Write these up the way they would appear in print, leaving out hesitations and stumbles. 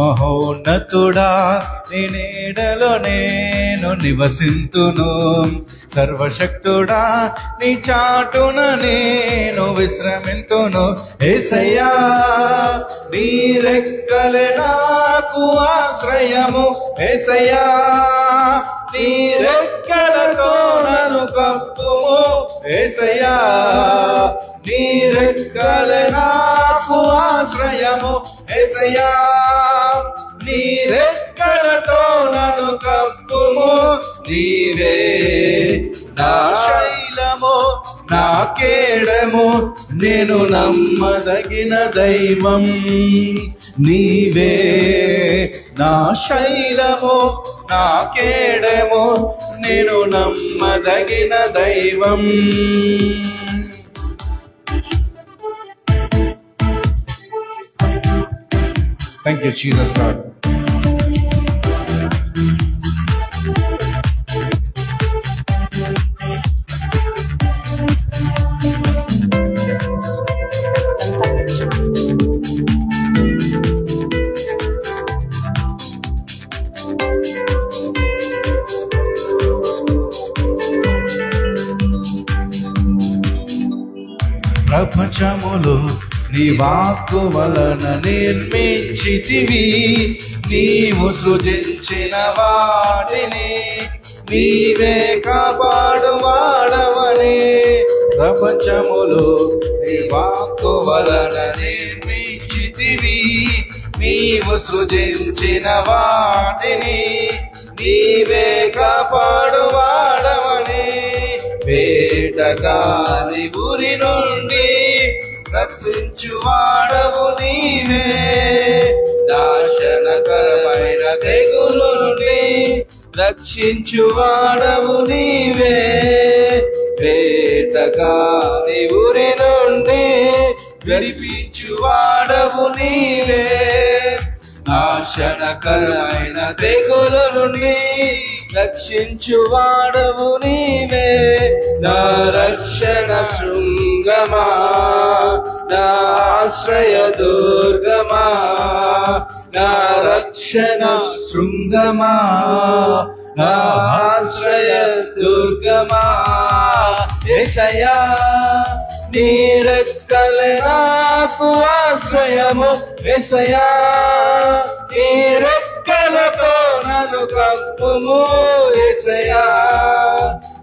మహోన్నతుడా నీ నీడలో నేను నివసింతును, సర్వశక్తుడా నీ చాటున నేను విశ్రమింతును. యేసయ్యా నీ రెక్కలే నాకు ఆశ్రయము, యేసయ్యా నీ రెక్కలతో నన్ను కప్పుము, యేసయ్యా నీ రెక్కలే నాకు ఆశ్రయము, యేసయ్యా నీ రెక్కలతో నన్ను కప్పుము. నీవే నా శైలము నా కేడము, నేను నమ్మదగిన దైవం. నీవే నా శైలము నా కేడము, నేను నమ్మదగిన దైవం. Thank you, Jesus, Lord. ప్రపంచములు నీ వాక్కు వలన నిర్మించితివి, నీవు సృజించిన వాటిని నీవే కాపాడు వాడవని. ప్రపంచములు నీ వాక్కు వలన నిర్మించితివి, నీవు సృజించిన వాటిని నీవే కాపాడు వాడవని. వేటగాని ఉరి నుండి రక్షించువాడవు నీవే, నాశనకరమైన తెగులు నుండి రక్షించువాడవు నీవే. వేటగాని ఉరి నుండి విడిపించువాడవు నీవే, నాశనకరమైన తెగులు నుండి రక్షించువాడవు నీవే. నా రక్షణ శృంగమా, నా ఆశ్రయ దుర్గమా, నా రక్షణ శృంగమా, నా ఆశ్రయ దుర్గమా. యేసయ్యా నీ రెక్కలే నాకు ఆశ్రయము, యేసయ్యా నీ రెక్కలతో నన్ను కప్పుము, యేసయ్యా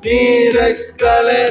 నీ రెక్కలే